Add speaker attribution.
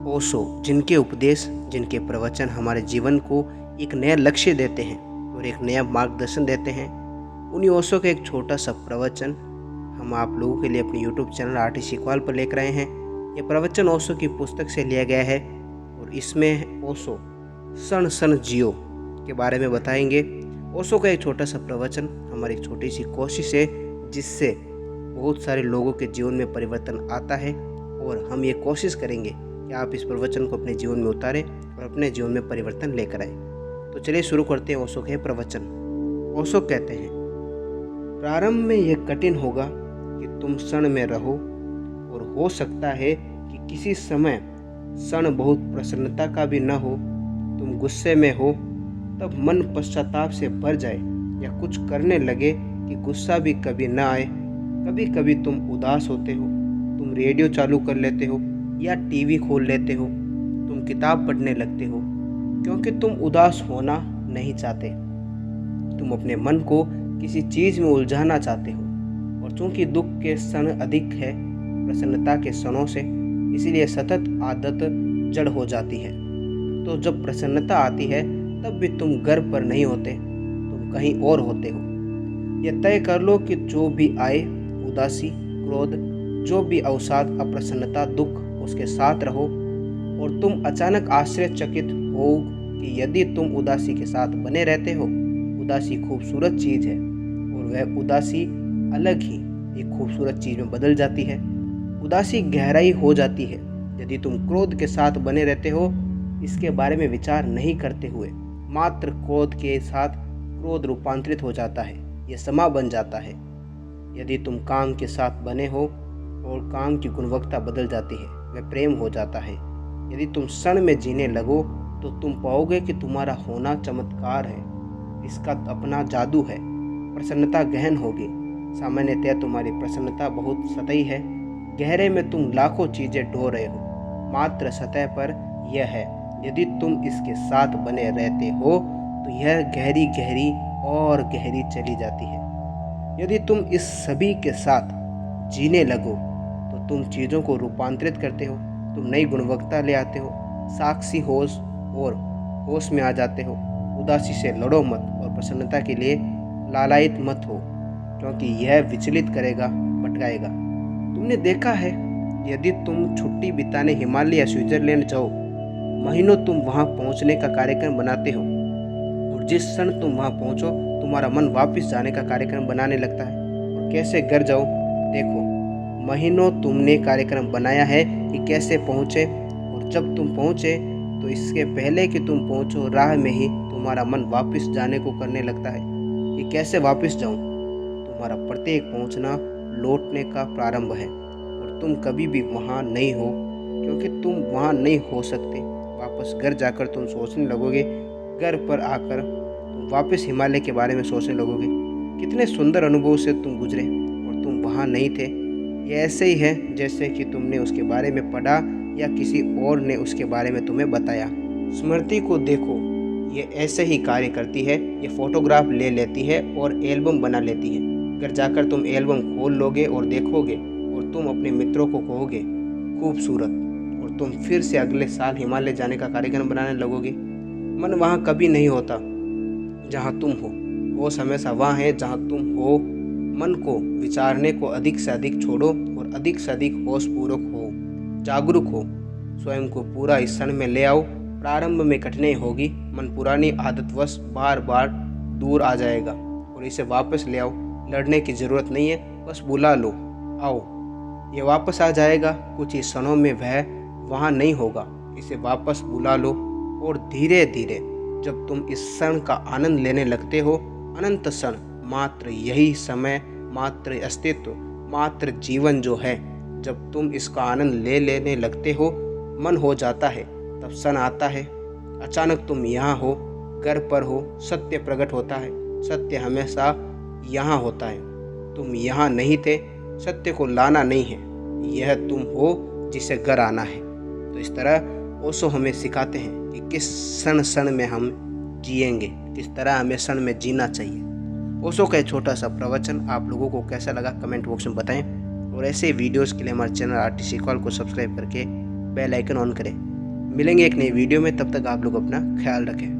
Speaker 1: ओशो, जिनके उपदेश, जिनके प्रवचन हमारे जीवन को एक नया लक्ष्य देते हैं और एक नया मार्गदर्शन देते हैं, उन्हीं ओशो का एक छोटा सा प्रवचन हम आप लोगों के लिए अपने यूट्यूब चैनल आरटी सीखवाल पर लेकर आए हैं। यह प्रवचन ओशो की पुस्तक से लिया गया है और इसमें ओशो सन सन जियो के बारे में बताएंगे। ओशो का एक छोटा सा प्रवचन हमारी एक छोटी सी कोशिश है जिससे बहुत सारे लोगों के जीवन में परिवर्तन आता है और हम ये कोशिश करेंगे कि आप इस प्रवचन को अपने जीवन में उतारें और अपने जीवन में परिवर्तन लेकर आए। तो चलिए शुरू करते हैं ओशो के प्रवचन। ओशो कहते हैं, प्रारंभ में यह कठिन होगा कि तुम क्षण में रहो और हो सकता है कि किसी समय क्षण बहुत प्रसन्नता का भी न हो। तुम गुस्से में हो तब मन पश्चाताप से भर जाए या कुछ करने लगे कि गुस्सा भी कभी न आए। कभी कभी तुम उदास होते हो, तुम रेडियो चालू कर लेते हो या टीवी खोल लेते हो, तुम किताब पढ़ने लगते हो क्योंकि तुम उदास होना नहीं चाहते। तुम अपने मन को किसी चीज़ में उलझाना चाहते हो और चूंकि दुख के क्षण अधिक है प्रसन्नता के क्षणों से, इसीलिए सतत आदत जड़ हो जाती है। तो जब प्रसन्नता आती है तब भी तुम घर पर नहीं होते, तुम कहीं और होते हो। यह तय कर लो कि जो भी आए, उदासी, क्रोध, जो भी अवसाद, अप्रसन्नता, दुख, उसके साथ रहो। और तुम अचानक आश्चर्यचकित हो कि यदि तुम उदासी के साथ बने रहते हो, उदासी खूबसूरत चीज़ है और वह उदासी अलग ही एक खूबसूरत चीज़ में बदल जाती है। उदासी गहराई हो जाती है यदि तुम क्रोध के साथ बने रहते हो, इसके बारे में विचार नहीं करते हुए। मात्र क्रोध के साथ क्रोध रूपांतरित हो जाता है, यह समा बन जाता है। यदि तुम काम के साथ बने हो और काम की गुणवत्ता बदल जाती है, वह प्रेम हो जाता है। यदि तुम क्षण में जीने लगो तो तुम पाओगे कि तुम्हारा होना चमत्कार है, इसका अपना जादू है। प्रसन्नता गहन होगी। सामान्यतः तुम्हारी प्रसन्नता बहुत सतही है, गहरे में तुम लाखों चीज़ें ढो रहे हो। मात्र सतह पर यह है, यदि तुम इसके साथ बने रहते हो तो यह गहरी गहरी और गहरी चली जाती है। यदि तुम इस सभी के साथ जीने लगो तो तुम चीज़ों को रूपांतरित करते हो, तुम नई गुणवत्ता ले आते हो, साक्षी होश और होश में आ जाते हो। उदासी से लड़ो मत और प्रसन्नता के लिए लालायित मत हो, क्योंकि यह विचलित करेगा, भटकाएगा। तुमने देखा है, यदि तुम छुट्टी बिताने हिमालय या स्विट्जरलैंड जाओ, महीनों तुम वहां पहुंचने का कार्यक्रम बनाते हो और जिस क्षण तुम वहां पहुंचो तुम्हारा मन वापस जाने का कार्यक्रम बनाने लगता है। और कैसे घर जाओ, देखो, महीनों तुमने कार्यक्रम बनाया है कि कैसे पहुंचे, और जब तुम पहुंचे तो इसके पहले कि तुम पहुंचो राह में ही तुम्हारा मन वापस जाने को करने लगता है कि कैसे वापस जाऊं। तुम्हारा प्रत्येक पहुंचना लौटने का प्रारंभ है और तुम कभी भी वहां नहीं हो, क्योंकि तुम वहां नहीं हो सकते। वापस घर जाकर तुम सोचने लगोगे, घर पर आकर तुम वापस हिमालय के बारे में सोचने लगोगे, कितने सुंदर अनुभव से तुम गुजरे और तुम वहां नहीं थे। यह ऐसे ही है जैसे कि तुमने उसके बारे में पढ़ा या किसी और ने उसके बारे में तुम्हें बताया। स्मृति को देखो, ये ऐसे ही कार्य करती है। ये फोटोग्राफ ले लेती है और एल्बम बना लेती है। घर जाकर तुम एल्बम खोल लोगे और देखोगे और तुम अपने मित्रों को कहोगे खूबसूरत, और तुम फिर से अगले साल हिमालय जाने का कार्यक्रम बनाने लगोगे। मन वहाँ कभी नहीं होता जहाँ तुम हो, होश हमेशा वहाँ है जहाँ तुम हो। मन को विचारने को अधिक से अधिक छोड़ो और अधिक से अधिक होशपूर्वक हो, जागरूक हो, स्वयं को पूरा इस क्षण में ले आओ। प्रारंभ में कठिनाई होगी, मन पुरानी आदतवश बार बार दूर आ जाएगा और इसे वापस ले आओ। लड़ने की ज़रूरत नहीं है, बस बुला लो, आओ, ये वापस आ जाएगा। कुछ ही क्षणों में वह वहाँ नहीं होगा, इसे वापस बुला लो। और धीरे धीरे जब तुम इस क्षण का आनंद लेने लगते हो, अनंत क्षण, मात्र यही समय, मात्र अस्तित्व, मात्र जीवन जो है, जब तुम इसका आनंद ले लेने लगते हो, मन हो जाता है, तब क्षण आता है। अचानक तुम यहाँ हो, घर पर हो, सत्य प्रकट होता है। सत्य हमेशा यहाँ होता है, तुम यहाँ नहीं थे। सत्य को लाना नहीं है, यह तुम हो जिसे घर आना है। तो इस तरह ओशो हमें सिखाते हैं कि किस क्षण क्षण में हम जिएंगे, किस तरह हमें क्षण में जीना चाहिए। ओशो का एक छोटा सा प्रवचन आप लोगों को कैसा लगा कमेंट बॉक्स में बताएं और ऐसे वीडियोस के लिए हमारे चैनल आरटी सीखवाल को सब्सक्राइब करके बेल आइकन ऑन करें मिलेंगे एक नई वीडियो में, तब तक आप लोग अपना ख्याल रखें।